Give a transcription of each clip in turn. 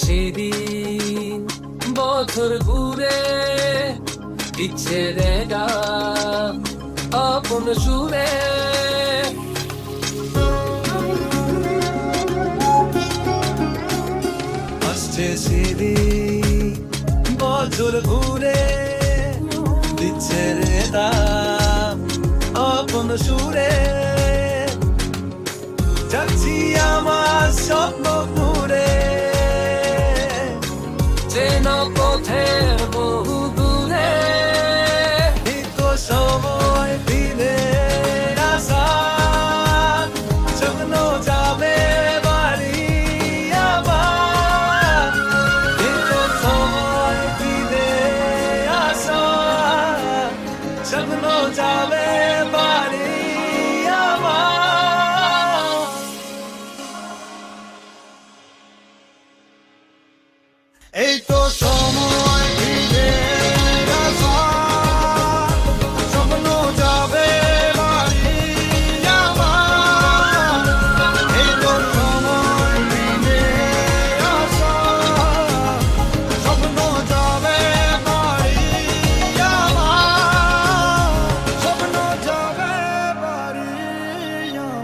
সেদিন বছর ঘুরে দিচ্ছে দেখা আপন সুরে আসছে সেদিন বছর ঘুরে দিচ্ছে দেখা আপন সুরে যাচ্ছি আমার স্বপ্ন পুরে চেন পথের বহু দূরে তো সময় ফিরে আসা যখন যাবে বাড়ি আবার তো সময় ফিরে আসা যখন যাবে বাড়ি আবার এই তো সময় ফিরে আসা স্বপ্ন যাবে বাড়ি আমার এই তো সময় ফিরে আসা স্বপ্ন যাবে বাড়ি আমার স্বপ্ন যাবে বাড়ি আমার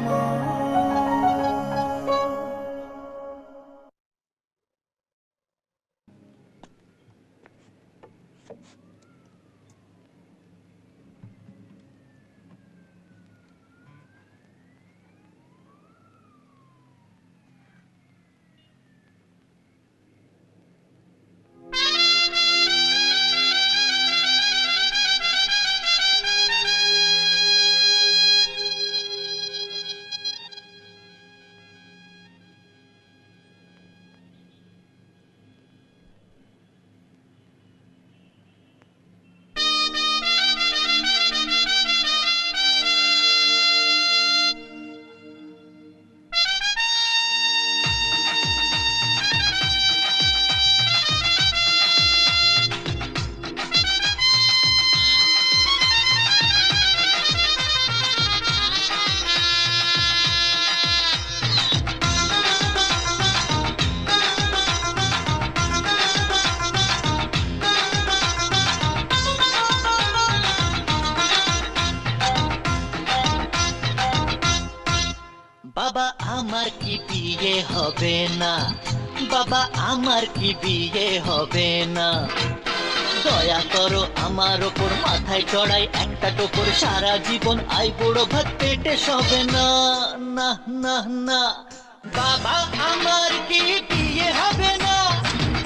বাবা আমার কি বিয়ে হবে না, বাবা আমার কি বিয়ে হবে না, দয়া করো আমার ওপর, মাথায় চড়াই একটা টোপর, সারা জীবন আই বড় ভাত পেটে সবে না, না না না। বাবা আমার কি বিয়ে হবে না,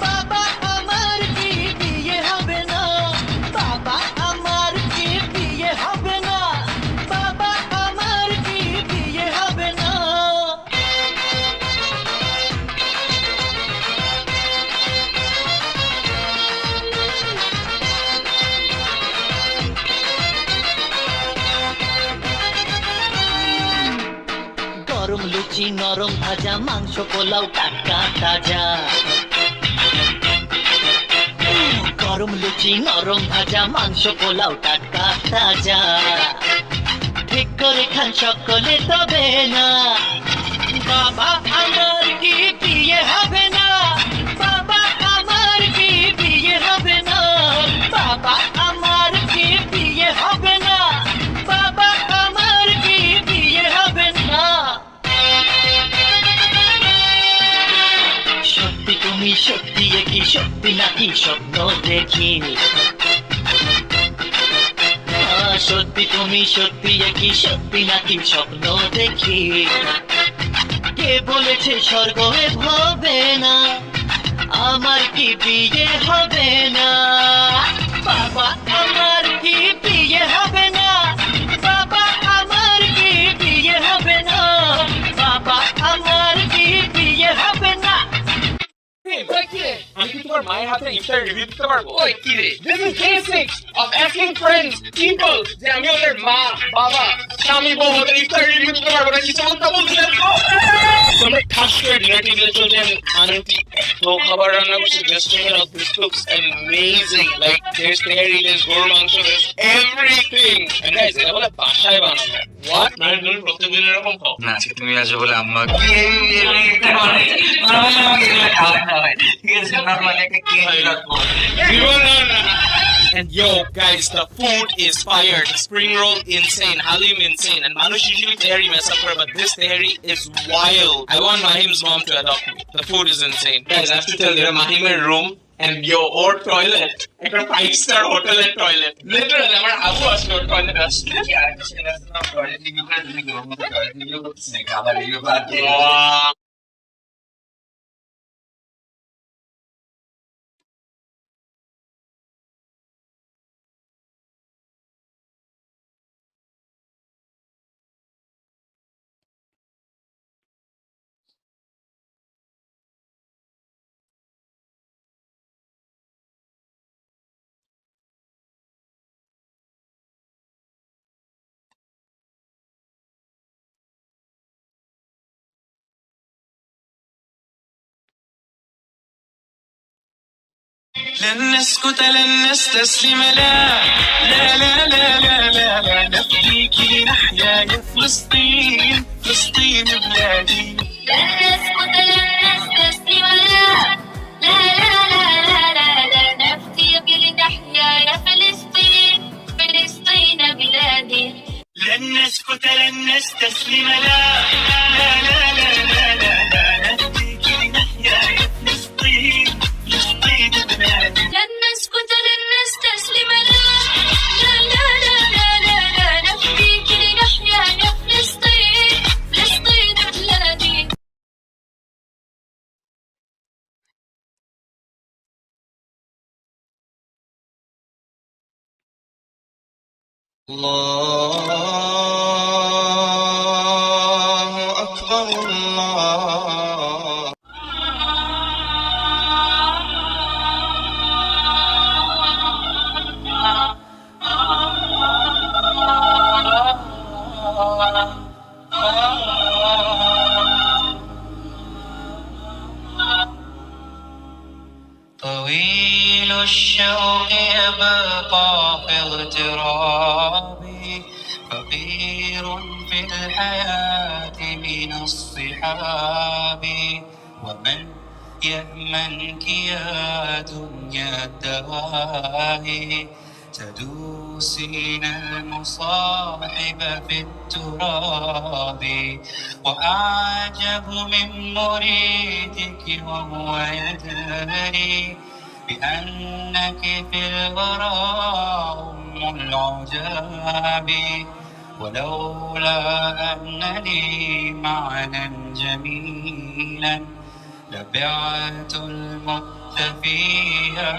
বাবা আমার কি বিয়ে হবে না, বাবা আমার কি বিয়ে হবে না, বাবা আমার কি বিয়ে হবে না। গরম লুচি নরম ভাজা, মাংস পোলাও টাটকা তাজা, গরম লুচি নরম ভাজা, মাংস পোলাও টাটকা তাজা, ঠিক করে খান সকলে তবে না। বাবা আমার কি বিয়ে হবে না, বাবা আমার কি বিয়ে হবে না, বাবা আমার কি বিয়ে হবে না, বাবা আমার কি বিয়ে হবে না। সত্যি তুমি সত্যি, কি সত্যি নাকি স্বপ্ন দেখি, সত্যি তুমি সত্যি, কি সত্যি নাকি স্বপ্ন দেখি। কে বলেছে স্বর্গ হবে না, আমার কি বিয়ে হবে না, বাবা আমার কি বিয়ে হবে না, বাবা আমার কি বিয়ে হবে না, বাবা আমার কি বিয়ে হবে না। আমি কি তোমার মায়ের হাতে ইফতার রিভিউ দিতে পারবো? ওই কি রে? This is day 6 of asking friends, people, যে আমি ওদের মা, বাবা, স্বামী বউ হাতে ইফতার রিভিউ দিতে পারবো না, কিছু বলতে বলছিলেন তো? তোমরা ঠাস করে ডিনার টেবিলে চলে যান। আন্টি এত খাবার রান্না করছে, just check it out, this looks amazing. Like there's tehari, there's গরুর মাংস, দেয়ারস এভরিথিং। এন্ড গাইস, এটা বলে বাসায় বানানো। হোয়াট? মানে তুমি প্রতিদিন এরকম খাও? না আজকে তুমি আসবে বলে আম্মা ঠিক আছে নরমালি একটা কেক রাখবো। And yo, guys, the food is fire. The spring roll insane, halim insane, and Manush usually tehari mess up her, but this tehari is wild. I want Mahim's mom to adopt me. The food is insane. Guys, I have to tell you, Mahim's room and yo, or toilet, like a 5-star hotel and toilet. Literally, আমার আবু আসলো toilet আসলো. Wow. لن نسكت لن نستسلم لا لا لا لا لا لا لا نفديك لنحيا يا فلسطين فلسطين بلادي لن نسكت لن نستسلم لا لا لا لا لا لا نفديك لنحيا يا فلسطين فلسطين بلادي لن نسكت لن نستسلم لا لا لا لا لا لا لا نفديك لنحيا يا فلسطين فلسطين بلادي لن نسكت لن نستسلم لا لا لا لا لا لا نفديك لنحيا يا فلسطين فلسطين بلادي الله أكبر الله طويل الشوق يبقى في اغترابي فقير في الحياة من الصحاب ومن يأمنك يا دنيا الدواهي تدوسين المصاحب في التراب وأعجب من مريدك وهو يدري بأنك في الغرام أم العجاب ولولا أن لي معنى جميلا لبعت المخ فيها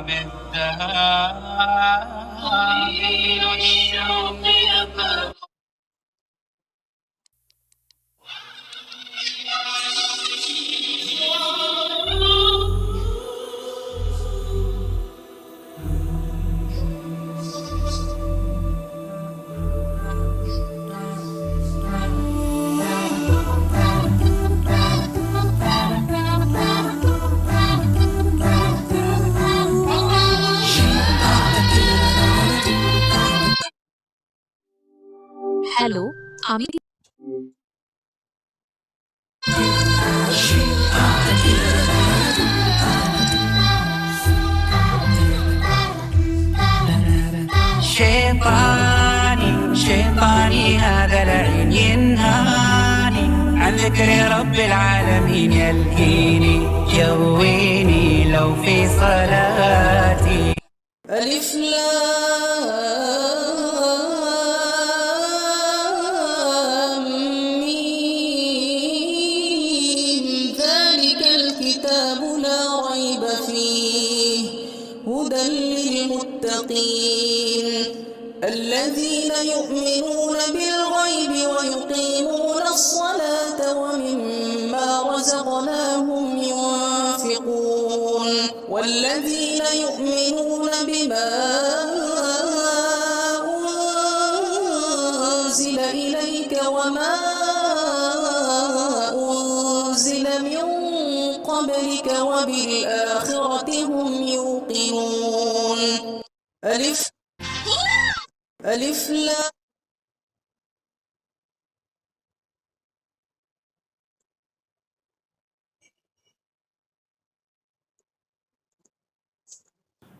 بالذهاب طويل الشوق يبقى hello আমি شيطاني شيطاني هذا العين ينهاني عن ذكر رب العالمين يلهيني يغويني لو في صلاتي ألف لام ميم ذلك الكتاب لا ريب فيه هدى للمتقين الذين يؤمنون بالغيب ويقيمون الصلاة ومما رزقناهم ينفقون والذين يؤمنون بما أنزل وما أنزل من قبلك وبالآخرة هم يوقنون ألف لام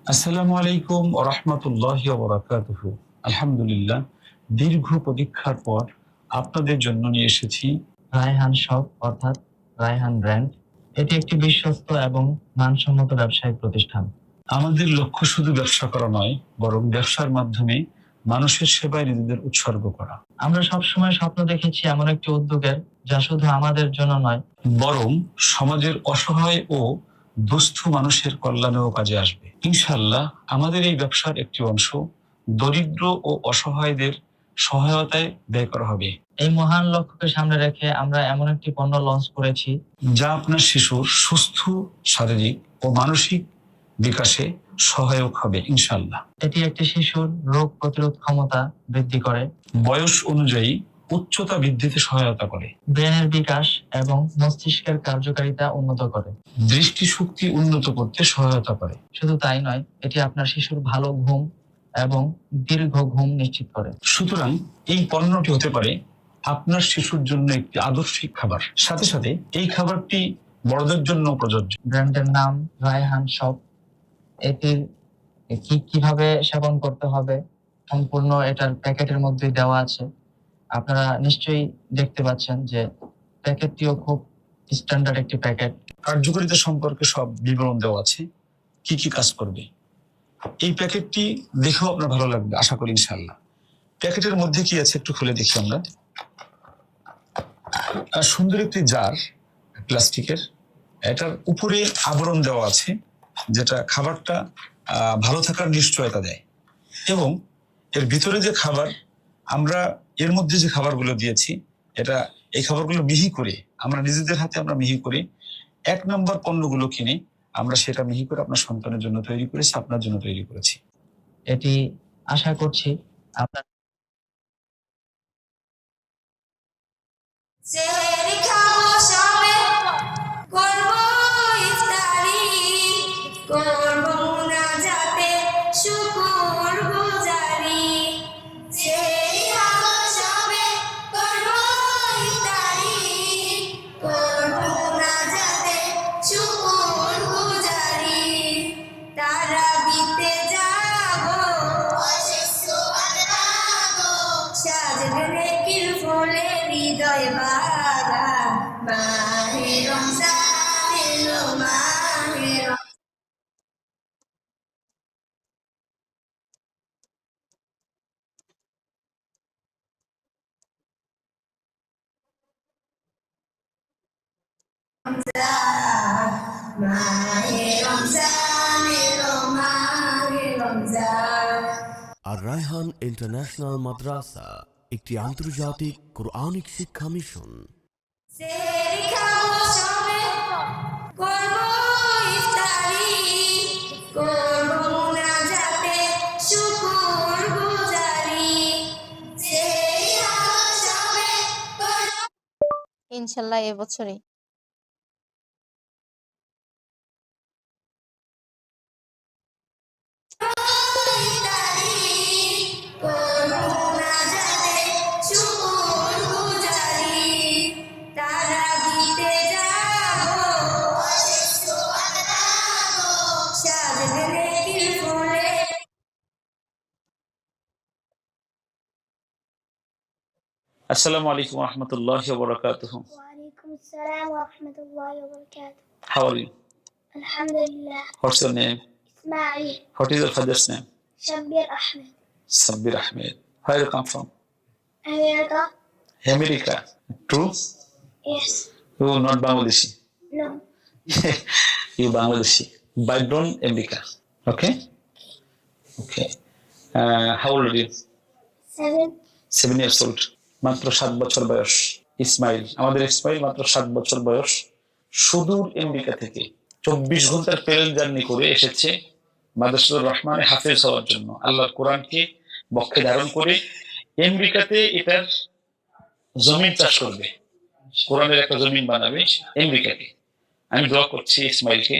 আসসালামু আলাইকুম ওয়া রাহমাতুল্লাহি ওয়া বারাকাতুহু। আলহামদুলিল্লাহ, দীর্ঘ প্রতীক্ষার পর আপনাদের জন্য নিয়ে এসেছি রায়হান শপ অর্থাৎ রায়হান ব্র্যান্ড। এটি একটি বিশ্বস্ত এবং মানসম্মত ব্যবসায়িক প্রতিষ্ঠান। আমাদের লক্ষ্য শুধু ব্যবসা করা নয়, বরং ব্যবসার মাধ্যমে মানুষের সেবায় নিজেদের উৎসর্গ করা। আমরা সবসময় স্বপ্ন দেখেছি এমন একটি উদ্যোগের যা শুধু আমাদের জন্য নয়, বরং সমাজের অসহায় ও দুস্থ মানুষের কল্যাণেও কাজে আসবে। ইনশাআল্লাহ আমাদের এই ব্যবসার একটি অংশ দরিদ্র ও অসহায়দের সহায়তায় ব্যয় করা হবে। এই মহান লক্ষ্যকে সামনে রেখে আমরা এমন একটি পণ্য লঞ্চ করেছি যা আপনার শিশুর সুস্থ শারীরিক ও মানসিক বিকাশে সহায়ক হবে ইনশাআল্লাহ। এটি একটি শিশুর রোগ প্রতিরোধ ক্ষমতা বৃদ্ধি করে, বয়স অনুযায়ী উচ্চতা বৃদ্ধিতে সহায়তা করে, ব্রেনের বিকাশ এবং মস্তিষ্কের কার্যকারিতা উন্নত করে, দৃষ্টিশক্তি উন্নত করতে সহায়তা করে। শুধু তাই নয়, এটি আপনার শিশুর ভালো ঘুম এবং দীর্ঘ ঘুম নিশ্চিত করে। সুতরাং এই পণ্যটি হতে পারে আপনার শিশুর জন্য একটি আদর্শিক খাবার, সাথে সাথে এই খাবারটি বড়দের জন্য প্রযোজ্য। ব্র্যান্ডের নাম রায়হান শপ। এটির কিভাবে সেবন করতে হবে সম্পূর্ণ এটার প্যাকেটের মধ্যে দেওয়া আছে। আপনারা নিশ্চয়ই দেখতে পাচ্ছেন যে প্যাকেটটিও খুব স্ট্যান্ডার্ড একটি প্যাকেট। কার্যকারিতা সম্পর্কে সব বিবরণ দেওয়া আছে, কি কি কাজ করবে। এই প্যাকেটটি দেখেও আপনার ভালো লাগবে আশা করি ইনশাআল্লাহ। প্যাকেটের মধ্যে কি আছে একটু খুলে দেখি আমরা। সুন্দর একটি জার প্লাস্টিকের, এটার উপরে আবরণ দেওয়া আছে যেটা খাবারটা ভালো থাকার নিশ্চয়তা দেয়। এবং এর ভিতরে যে খাবার, আমরা এর মধ্যে যে খাবারগুলো দিয়েছি, এটা এই খাবারগুলো মিহি করে আমরা নিজেদের হাতে আমরা মিহি করে 1 নম্বর পণ্যগুলো কিনে আমরা সেটা মিহি করে আপনার সন্তানের জন্য তৈরি করেছি, আপনার জন্য তৈরি করেছি। এটি আশা করছি আপনার সেহরি খাবো সবে, করবো ইফতারি, করবো মুনাজাতে শুকর গুজারি। সেহরি খাবো সবে, করবো ইফতারি, করবো মুনাজাতে শুকর গুজারি। তারাবিতে যাবো, অশেষ সোয়াদ পাবো, সাজবে নেকির ফুলে হৃদয় বাগান। মাহে রমজান এলো, মাহে রমজান, মাহে রমজান এলো, মাহে রমজান। আর রায়হান ইন্টারন্যাশনাল মাদ্রাসা একটি আন্তর্জাতিক কোরআনিক শিক্ষা মিশন। সেহরি খাবো সবে, করবো ইফতারি, করবো মুনাজাতে শুকর গুজারি। সেহরি খাবো সবে, করবো ইনশাল্লাহ এবছরই। ইফতারি, করবো মুনাজাতে শুকর গুজারি। তারাবিতে যাবো, অশেষ সোয়াদ পাবো, সাজবে নেকির ফুলে। আসসালামু আলাইকুম ওয়া রাহমাতুল্লাহি ওয়া বারাকাতুহু। وعليكم السلام ورحمة الله وبركاته. How are you? الحمد لله. What's your name? إسماعيل What is your father's name? شبير أحمد. Sabbir Ahmed. Where you come from? أمريكا. America. True? Yes. You not Bangladeshi. No. You Bangladeshi. Background America. Okay? Okay. How old are you? 7. 7 years old. মাত্র 7 বছর বয়স। ইসমাইল, আমাদের ইসমাইল মাত্র 7 বছর বয়স, সুদূর America থেকে 24 ঘন্টার প্লেন জার্নি করে এসেছে মাদ্রাসাতুর রহমানে হাফেজ হওয়ার জন্য, আল্লাহর কোরআনকে বক্ষে ধারণ করে। আমেরিকাতে এটার জমিন চাষ করবে, কোরআনের একটা জমিন বানাবে আমেরিকাকে। আমি দোয়া করছি ইসমাইলকে,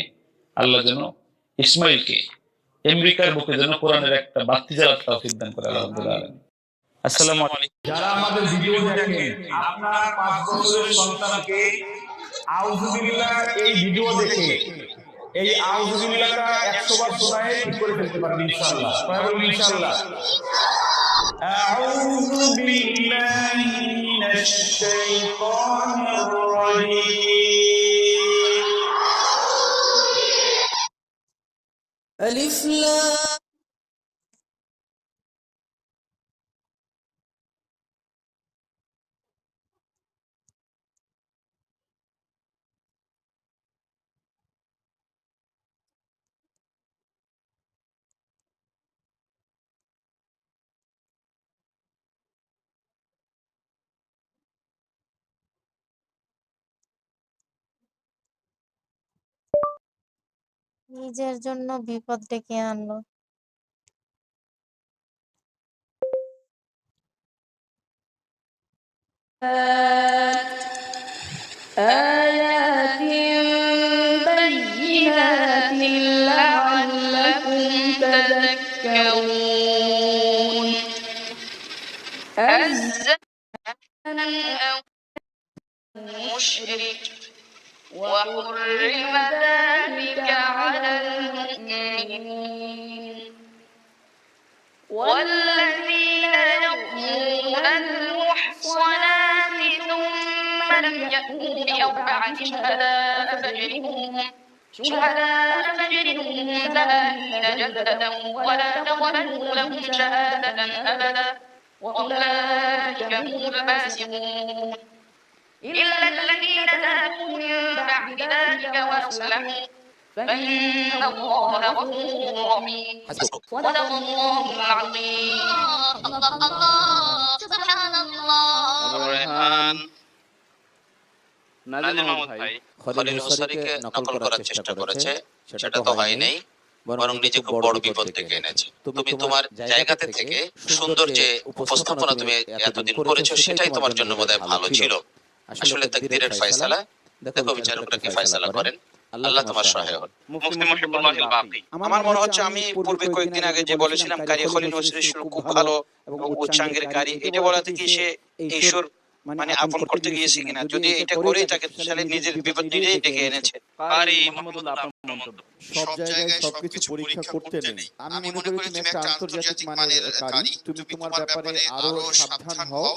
আল্লাহ যেন ইসমাইলকে আমেরিকার বুকে যেন কোরআনের একটা বাতি জ্বালার তৌফিক দান করে, আল্লাহ রাব্বুল আলামিন। আসসালামু আলাইকুম। যারা আমাদের ভিডিও দেখেন, আপনার 5 বছরের সন্তানকে আউযুবিল্লাহ এই ভিডিও দেখে এই আউযুবিল্লাহটা 100 বার শোনায় ঠিক করে ফেলতে পারবেন ইনশাআল্লাহ। সবাই বলুন ইনশাআল্লাহ। আউযু বিল্লাহি মিনাশ শাইতানির রাজীম। ألف لام নিজের জন্য বিপদ ডেকে আনলো। آيات بينات لعلكم تذكرون أزنا أو مشرك وحرم ذلك على المؤمنين والذين يرمون المحصنات ثم لم يأتوا بأربعة شهداء فاجلدوهم 80 جلدة ولا تقبلوا لهم شهادة أبدا وأولئك هم الفاسقون إلا الذين تابوا من بعد ذلك وأصلحوا فإن الله غفور رحيم صدق الله العظيم سبحان الله রেহান নাজিম মাহমুদ ভাই খলিল হুসারিকে নকল করার চেষ্টা করেছে, সেটা তো হয় নাই, বরং নিজে খুব বড় বিপদ থেকে এনেছে। তুমি তোমার জায়গাতে থেকে সুন্দর যে উপস্থাপনা তুমি এতদিন করেছো সেটাই তোমার জন্য বোধহয় ভালো ছিল। আসলে তাকদীরের ফয়সালা, দেখো বিচারকরা কি ফয়সালা করেন, আল্লাহ তোমার সহায় হন। মুফতি মুহিবুল্লাহিল বাকি। আমার মনে হচ্ছে আমি পূর্বে কয়েকদিন আগে যে বলেছিলাম কারি খলিল হুসারির সুর খুব ভালো এবং উচ্চাঙ্গের কারি, এটা বলা থেকে সে এই সুর মানে আপন করতে গিয়েছে কিনা, যদি এটা করেই তাকে তাহলে নিজের বিপদ নিজেই ডেকে এনেছে। কারি মুহাম্মদুল্লাহ আপনার মন্তব্য। সব জায়গায় সবকিছু পরীক্ষা করতে নেই। আমি মনে করি তুমি একটা আন্তর্জাতিক মানের কারি, তুমি তোমার ব্যাপারে আরো সাবধান হও।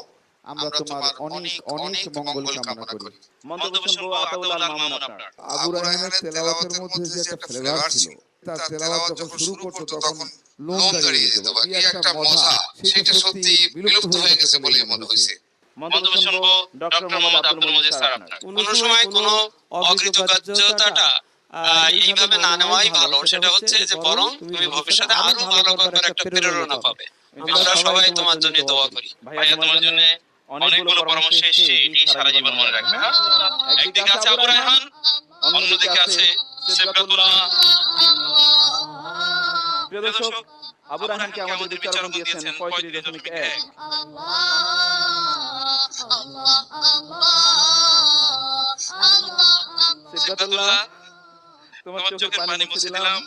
আমরা তোমার অনেক অনেক মঙ্গল কামনা করি। মন্তব্য শুনবো আতাউল্লাহ মামুন আপনার। আবু রায়হানের তেলাওয়াতের মধ্যে যে একটা ফ্লেভার ছিল, তার তেলাওয়াত যখন শুরু করতো তখন লোম দাঁড়িয়ে যেত, কি একটা মজা, সেটা সত্যি বিলুপ্ত হয়ে গেছে বলে মনে হয়েছে। মন্তব্য শুনবো ডক্টর মোহাম্মদ আব্দুল মজিদ স্যার আপনার। কোন সময় কোন অকৃতজ্ঞতাটা এইভাবে না নেওয়াই ভালো, সেটা হচ্ছে যে বরং তুমি ভবিষ্যতে আরো ভালো করবার একটা প্রেরণা পাবে। আমরা সবাই তোমার জন্য দোয়া করি। ভাইয়া তোমার জন্য অনেকগুলো পরামর্শ এসেছে, এটি সারা জীবন মনে রাখবে। হ্যাঁ, একদিকে আছে আবু রায়হান, অন্যদিকে আছে সিবগাতুল্লাহ। প্রিয় দর্শক, আবু রায়হানকে আমাদের বিচারক দিয়েছেন 35.1। সিবগাতুল্লাহ, তোমার চোখের পানি মুছে দিলাম,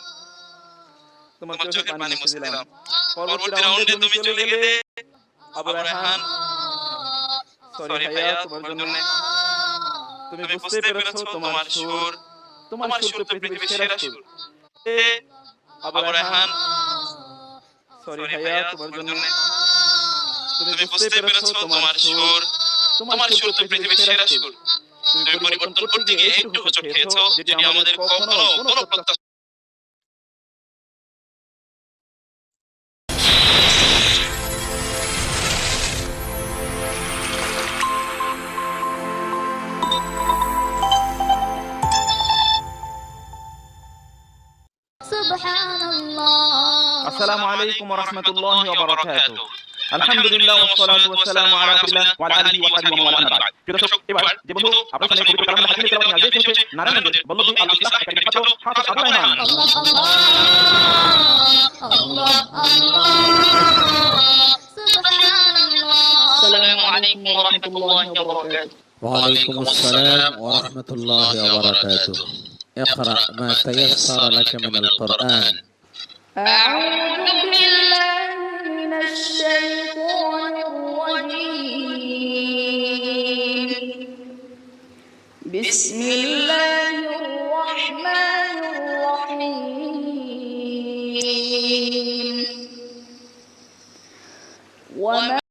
তোমার চোখের পানি মুছে দিলাম। পরবর্তী রাউন্ডে তুমি চলে গেলে আবু রায়হান, সরি ভাইয়া, তোমার জন্য তুমি বুঝতে পেরেছো তোমার সুর তো পৃথিবীর সেরা সুর। আবু রায়হান, সরি ভাইয়া, তোমার জন্য তুমি বুঝতে পেরেছো তোমার সুর তো পৃথিবীর সেরা সুর। তুমি পরিবর্তন করতে গিয়ে একটু হোঁচট খেয়েছো, যেটি আমাদের কখনো কোনো প্রত্যাশা আসসালামু আলাইকুম ওয়া রাহমাতুল্লাহি ওয়া বারাকাতুহু। আলহামদুলিল্লাহ ওয়া সলাতু ওয়া সালামু আলা রাসূলিল্লাহ ওয়া আলা আলিহি ওয়া সাহবিহি ওয়া মান ওয়ালা। প্রিয় দর্শক, এবার যে বন্ধু আপনার সামনে পবিত্র কালামুল হাকিম তেলাওয়াত নিয়ে হাজির হয়েছে নারায়ণগঞ্জের বল্লভী আল ইসলাহ একাডেমির ছাত্র হাফেজ আবু রায়হান। আসসালামু عليكم ورحمة الله وبركاته. وعليكم السلام ورحمة الله وبركاته. اقرأ ما تيسر لك من القرآن. أعوذ بالله من الشيطان الرجيم. بسم الله الرحمن الرحيم. وما